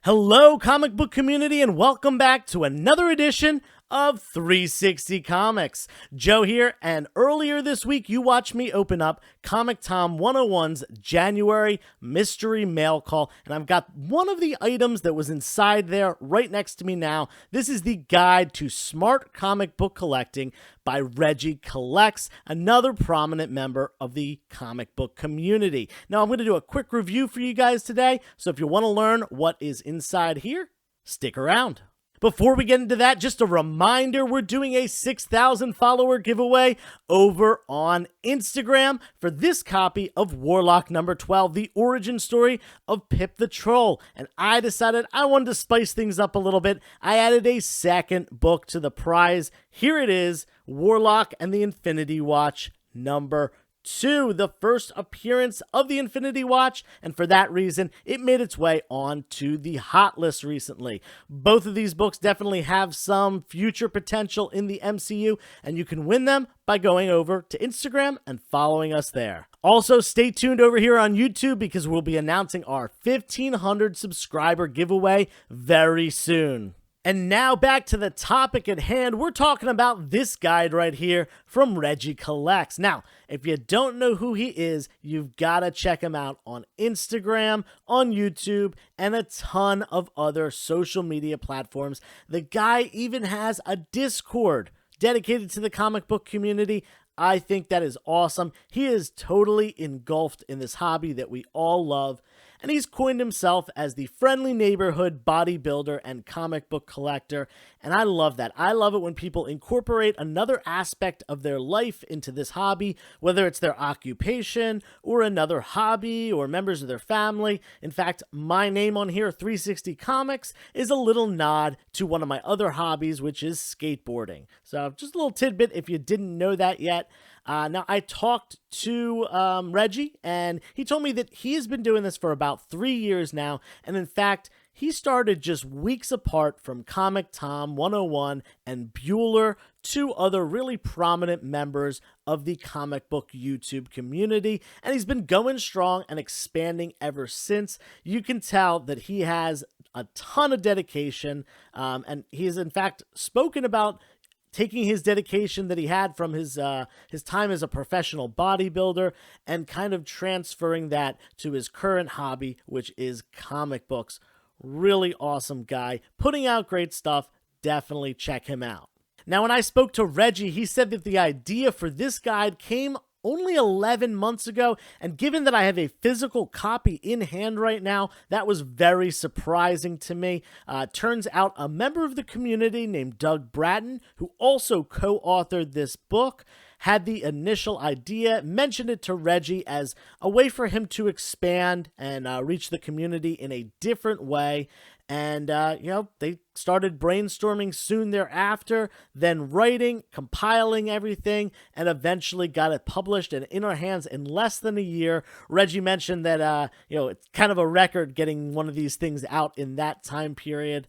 Hello, comic book community, and welcome back to another edition of 360 Comics. Joe here, and earlier this week you watched me open up Comic Tom 101's January mystery mail call, and I've got one of the items that was inside there right next to me now. This is the Guide to Smart Comic Book Collecting by Regie Collects, another prominent member of the comic book community. Now, I'm going to do a quick review for you guys today, so if you want to learn what is inside here, stick around. Before we get into that, just a reminder, we're doing a 6,000 follower giveaway over on Instagram for this copy of Warlock number 12, the origin story of Pip the Troll. And I decided I wanted to spice things up a little bit. I added a second book to the prize. Here it is, Warlock and the Infinity Watch number 2, the first appearance of the Infinity Watch, and for that reason, it made its way onto the hot list recently. Both of these books definitely have some future potential in the MCU, and you can win them by going over to Instagram and following us there. Also, stay tuned over here on YouTube because we'll be announcing our 1,500 subscriber giveaway very soon. And now back to the topic at hand. We're talking about this guide right here from Regie Collects. Now, if you don't know who he is, you've got to check him out on Instagram, on YouTube, and a ton of other social media platforms. The guy even has a Discord dedicated to the comic book community. I think that is awesome. He is totally engulfed in this hobby that we all love, and he's coined himself as the friendly neighborhood bodybuilder and comic book collector, and I love that. I love it when people incorporate another aspect of their life into this hobby, whether it's their occupation or another hobby or members of their family. In fact, my name on here, 360 Comics, is a little nod to one of my other hobbies, which is skateboarding. So just a little tidbit if you didn't know that yet. Now, I talked to Reggie, and he told me that he has been doing this for about 3 years now, and in fact, he started just weeks apart from Comic Tom 101 and Bueller, two other really prominent members of the comic book YouTube community, and he's been going strong and expanding ever since. You can tell that he has a ton of dedication, and he has in fact spoken about taking his dedication that he had from his time as a professional bodybuilder and kind of transferring that to his current hobby, which is comic books. Really awesome guy, putting out great stuff. Definitely check him out. Now, when I spoke to Reggie, he said that the idea for this guide came only 11 months ago, and given that I have a physical copy in hand right now, that was very surprising to me. Turns out a member of the community named Doug Bratton, who also co-authored this book, had the initial idea, mentioned it to Reggie as a way for him to expand and reach the community in a different way. And, they started brainstorming soon thereafter, then writing, compiling everything, and eventually got it published and in our hands in less than a year. Reggie mentioned that, it's kind of a record getting one of these things out in that time period.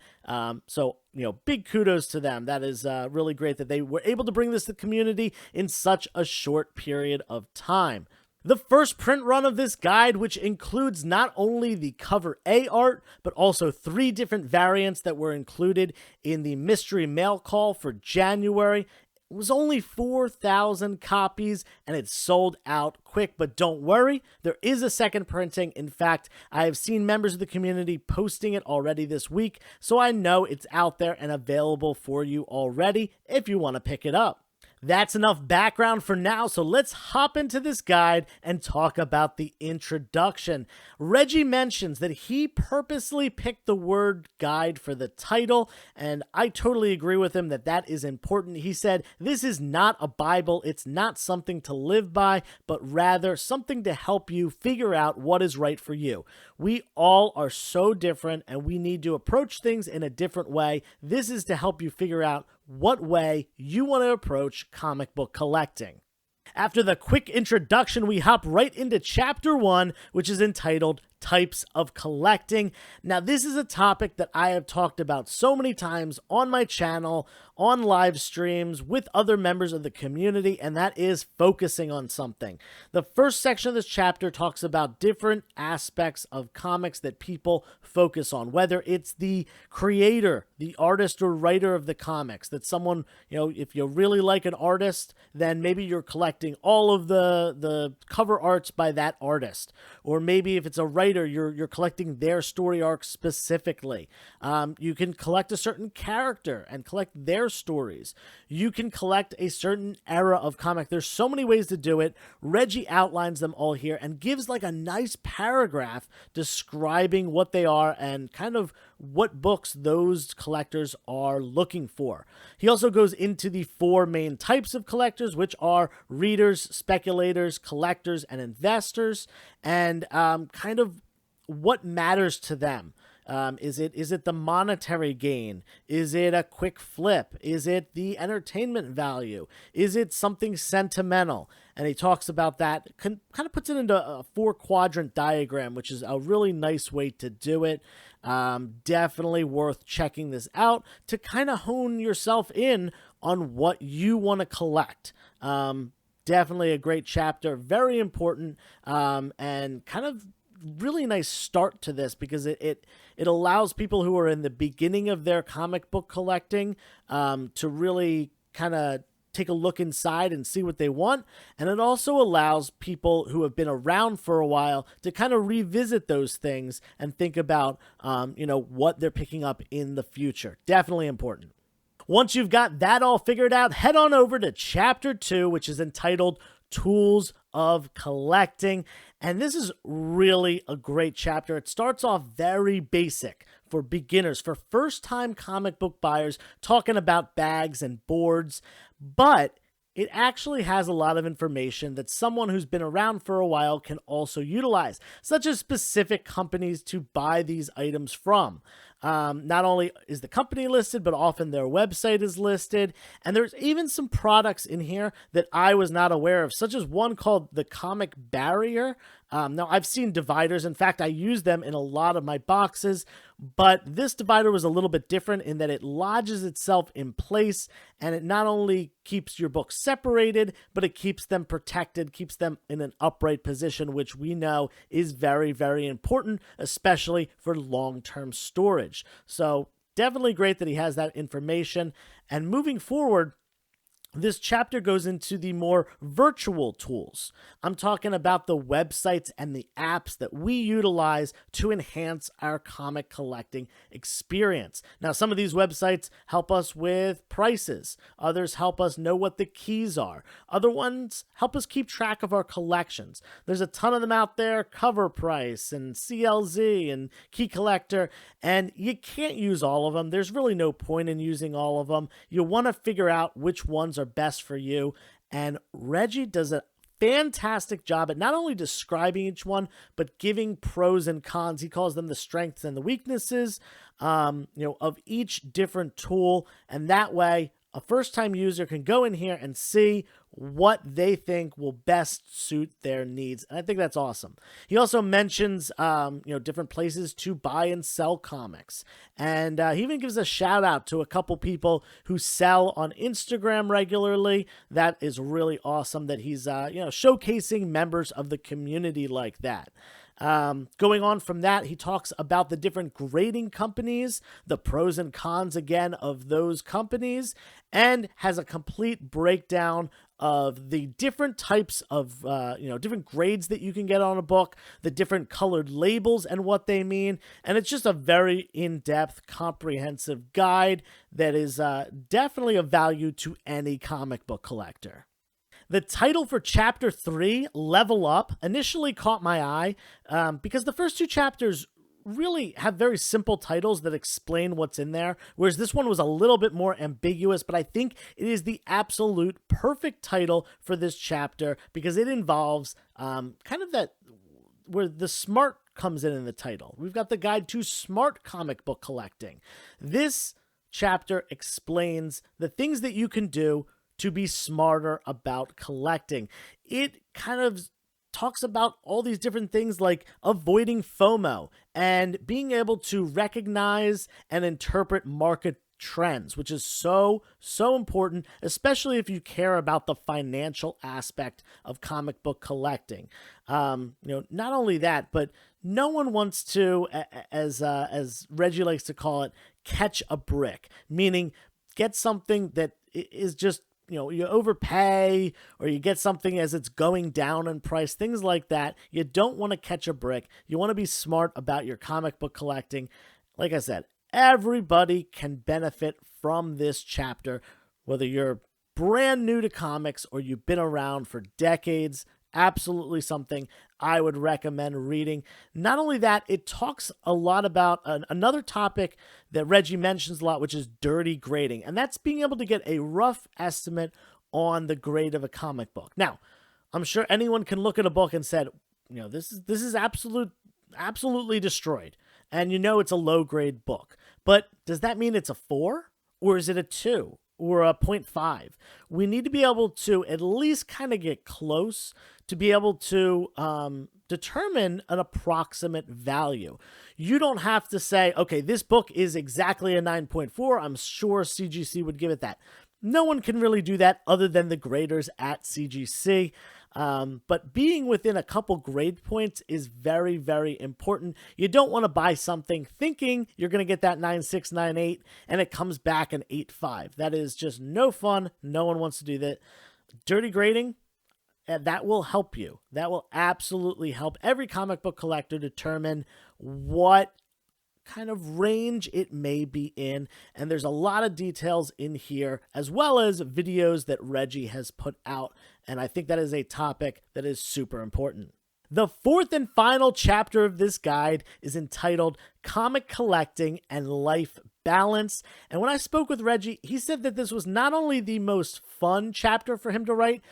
So, big kudos to them. That is really great that they were able to bring this to the community in such a short period of time. The first print run of this guide, which includes not only the cover A art, but also 3 different variants that were included in the mystery mail call for January, it was only 4,000 copies, and it sold out quick. But don't worry, there is a second printing. In fact, I have seen members of the community posting it already this week, so I know it's out there and available for you already if you want to pick it up. That's enough background for now, so let's hop into this guide and talk about the introduction. Reggie mentions that he purposely picked the word guide for the title, and I totally agree with him that that is important. He said, this is not a Bible, it's not something to live by, but rather something to help you figure out what is right for you. We all are so different, and we need to approach things in a different way. This is to help you figure out what way you want to approach comic book collecting. After the quick introduction, we hop right into Chapter 1, which is entitled types of collecting. Now, this is a topic that I have talked about so many times on my channel, on live streams with other members of the community, and that is focusing on something. The first section of this chapter talks about different aspects of comics that people focus on, whether it's the creator, the artist or writer of the comics, that someone, if you really like an artist, then maybe you're collecting all of the cover arts by that artist. Or maybe if it's a writer, you're collecting their story arc specifically. You can collect a certain character and collect their stories. You can collect a certain era of comic. There's so many ways to do it. Regie outlines them all here and gives like a nice paragraph describing what they are and kind of what books those collectors are looking for. He also goes into the 4 main types of collectors, which are readers, speculators, collectors, and investors, and kind of what matters to them. Is it the monetary gain? Is it a quick flip? Is it the entertainment value? Is it something sentimental? And he talks about that, kind of puts it into a 4-quadrant diagram, which is a really nice way to do it. Definitely worth checking this out to kind of hone yourself in on what you want to collect. Definitely a great chapter, very important, and kind of really nice start to this because it allows people who are in the beginning of their comic book collecting to really kind of take a look inside and see what they want. And it also allows people who have been around for a while to kind of revisit those things and think about, what they're picking up in the future. Definitely important. Once you've got that all figured out, head on over to Chapter 2, which is entitled Tools of Collecting. And this is really a great chapter. It starts off very basic for beginners, for first-time comic book buyers, talking about bags and boards, but it actually has a lot of information that someone who's been around for a while can also utilize, such as specific companies to buy these items from. Not only is the company listed, but often their website is listed. And there's even some products in here that I was not aware of, such as one called the Comic Barrier. Now, I've seen dividers. In fact, I use them in a lot of my boxes, but this divider was a little bit different in that it lodges itself in place, and it not only keeps your books separated, but it keeps them protected, keeps them in an upright position, which we know is very, very important, especially for long-term storage. So definitely great that he has that information. And moving forward, this chapter goes into the more virtual tools. I'm talking about the websites and the apps that we utilize to enhance our comic collecting experience. Now, some of these websites help us with prices. Others help us know what the keys are. Other ones help us keep track of our collections. There's a ton of them out there, Cover Price and CLZ and Key Collector, and you can't use all of them. There's really no point in using all of them. You want to figure out which ones are best for you, and Regie does a fantastic job at not only describing each one, but giving pros and cons. He calls them the strengths and the weaknesses, of each different tool, and that way a first-time user can go in here and see what they think will best suit their needs. And I think that's awesome. He also mentions, different places to buy and sell comics. And he even gives a shout out to a couple people who sell on Instagram regularly. That is really awesome that he's, showcasing members of the community like that. Going on from that, he talks about the different grading companies, the pros and cons again of those companies, and has a complete breakdown of the different types of, different grades that you can get on a book, the different colored labels and what they mean. And it's just a very in-depth, comprehensive guide that is definitely of value to any comic book collector. The title for Chapter 3, Level Up, initially caught my eye because the first 2 chapters really have very simple titles that explain what's in there, whereas this one was a little bit more ambiguous, but I think it is the absolute perfect title for this chapter because it involves kind of that where the smart comes in the title. We've got the guide to smart comic book collecting. This chapter explains the things that you can do to be smarter about collecting. It kind of talks about all these different things like avoiding FOMO and being able to recognize and interpret market trends, which is so important, especially if you care about the financial aspect of comic book collecting. Not only that, but no one wants to, as Reggie likes to call it, catch a brick, meaning get something that is just, you overpay, or you get something as it's going down in price, things like that. You don't want to catch a brick. You want to be smart about your comic book collecting. Like I said, everybody can benefit from this chapter, whether you're brand new to comics or you've been around for decades. Absolutely something I would recommend reading. Not only that, it talks a lot about another topic that Reggie mentions a lot, which is dirty grading. And that's being able to get a rough estimate on the grade of a comic book. Now, I'm sure anyone can look at a book and said, this is absolutely destroyed. And it's a low grade book. But does that mean it's a 4? Or is it a 2? Or a 0.5? We need to be able to at least kind of get close to be able to determine an approximate value. You don't have to say, okay, this book is exactly a 9.4. I'm sure CGC would give it that. No one can really do that other than the graders at CGC. But being within a couple grade points is very, very important. You don't want to buy something thinking you're going to get that 9.6, 9.8, and it comes back an 8.5. That is just no fun. No one wants to do that. Dirty grading, that will help you. That will absolutely help every comic book collector determine what kind of range it may be in. And there's a lot of details in here, as well as videos that Reggie has put out. And I think that is a topic that is super important. The fourth and final chapter of this guide is entitled Comic Collecting and Life Balance. And when I spoke with Reggie, he said that this was not only the most fun chapter for him to write,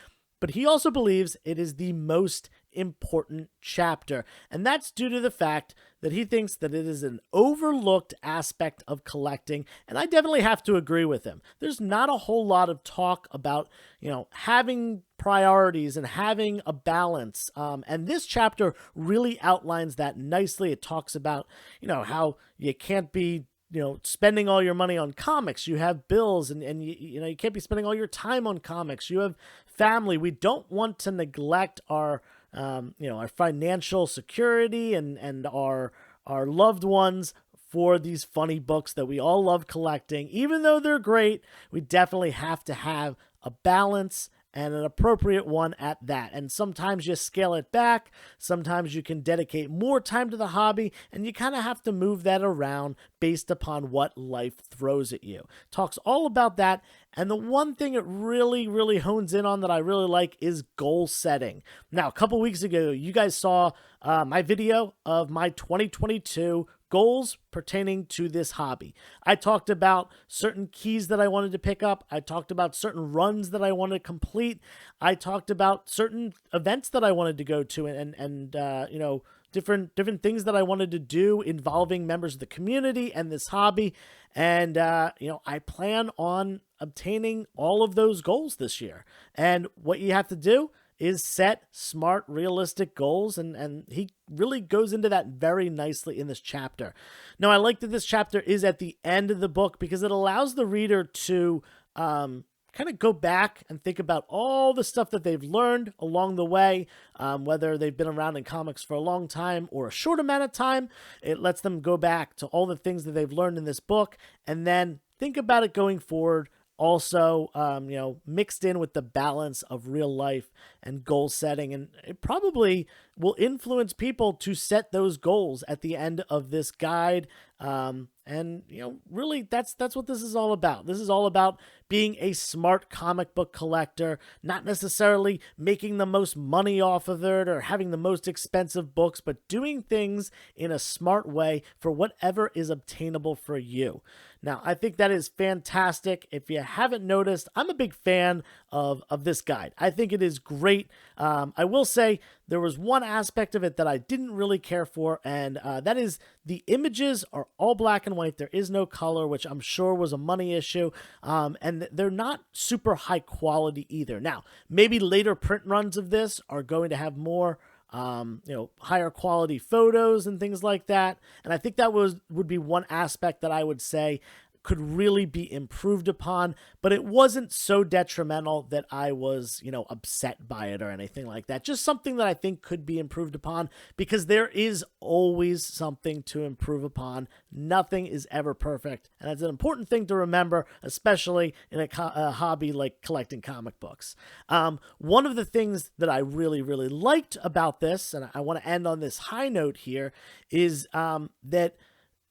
but he also believes it is the most important chapter. And that's due to the fact that he thinks that it is an overlooked aspect of collecting. And I definitely have to agree with him. There's not a whole lot of talk about, having priorities and having a balance. And this chapter really outlines that nicely. It talks about, how you can't be spending all your money on comics. You have bills, and you can't be spending all your time on comics. You have family. We don't want to neglect our our financial security and our loved ones for these funny books that we all love collecting. Even though they're great, we definitely have to have a balance, and an appropriate one at that. And sometimes you scale it back. Sometimes you can dedicate more time to the hobby, and you kind of have to move that around based upon what life throws at you. Talks all about that. And the one thing it really, really hones in on that I really like is goal setting. Now, a couple weeks ago, you guys saw my video of my 2022 goals pertaining to this hobby. I talked about certain keys that I wanted to pick up. I talked about certain runs that I wanted to complete. I talked about certain events that I wanted to go to, and different things that I wanted to do involving members of the community and this hobby. And I plan on obtaining all of those goals this year. And what you have to do is set smart, realistic goals, and he really goes into that very nicely in this chapter. Now, I like that this chapter is at the end of the book because it allows the reader to kind of go back and think about all the stuff that they've learned along the way, whether they've been around in comics for a long time or a short amount of time. It lets them go back to all the things that they've learned in this book and then think about it going forward. Also, mixed in with the balance of real life and goal setting. And it probably will influence people to set those goals at the end of this guide. Really, that's what this is all about. This is all about being a smart comic book collector, not necessarily making the most money off of it or having the most expensive books, but doing things in a smart way for whatever is obtainable for you. Now, I think that is fantastic. If you haven't noticed, I'm a big fan of this guide. I think it is great. I will say there was one aspect of it that I didn't really care for, and that is the images are all black and white. There is no color, which I'm sure was a money issue, and they're not super high quality either. Now, maybe later print runs of this are going to have more higher quality photos and things like that. And I think that would be one aspect that I would say could really be improved upon, but it wasn't so detrimental that I was, upset by it or anything like that. Just something that I think could be improved upon, because there is always something to improve upon. Nothing is ever perfect, and it's an important thing to remember, especially in a hobby like collecting comic books. One of the things that I really, really liked about this, and I want to end on this high note here, is that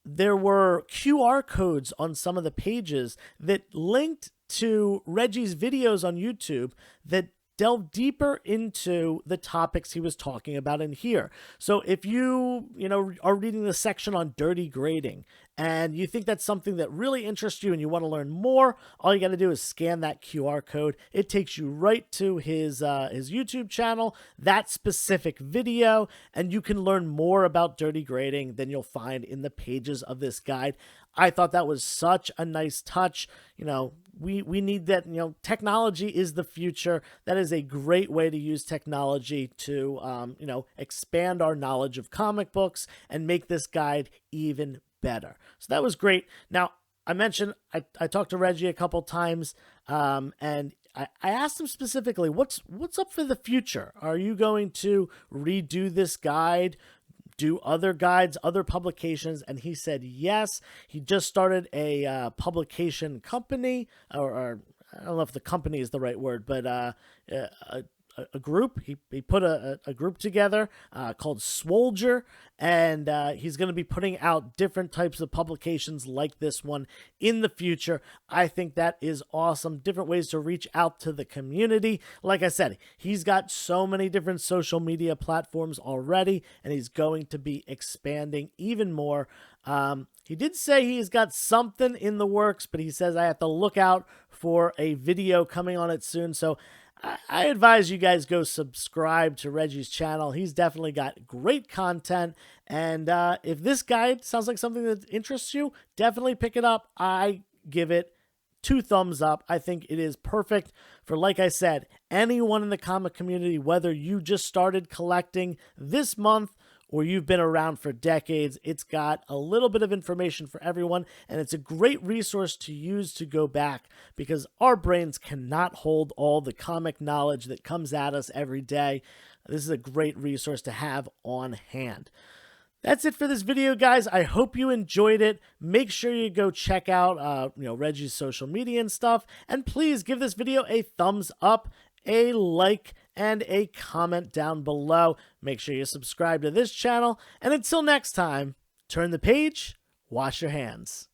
there were QR codes on some of the pages that linked to Reggie's videos on YouTube that delve deeper into the topics he was talking about in here. So if you are reading the section on dirty grading and you think that's something that really interests you and you want to learn more, all you got to do is scan that QR code. It takes you right to his YouTube channel, that specific video, and you can learn more about dirty grading than you'll find in the pages of this guide. I thought that was such a nice touch. We need that. Technology is the future. That is a great way to use technology to, expand our knowledge of comic books and make this guide even better. So that was great. Now, I mentioned I talked to Regie a couple times, and I asked him specifically, what's up for the future? Are you going to redo this guide, do other guides, other publications? And he said yes. He just started a publication company, or I don't know if the company is the right word, but a group. He put a group together called Swolger, and he's going to be putting out different types of publications like this one in the future. I think that is awesome. Different ways to reach out to the community. Like I said, he's got so many different social media platforms already, and he's going to be expanding even more. He did say he's got something in the works, but he says I have to look out for a video coming on it soon. So I advise you guys go subscribe to Reggie's channel. He's definitely got great content. And if this guide sounds like something that interests you, definitely pick it up. I give it 2 thumbs up. I think it is perfect for, like I said, anyone in the comic community, whether you just started collecting this month or you've been around for decades. It's got a little bit of information for everyone, and it's a great resource to use to go back, because our brains cannot hold all the comic knowledge that comes at us every day. This is a great resource to have on hand. That's it for this video, guys. I hope you enjoyed it. Make sure you go check out Reggie's social media and stuff, and please give this video a thumbs up, a like, and a comment down below. Make sure you subscribe to this channel, and until next time, turn the page, wash your hands.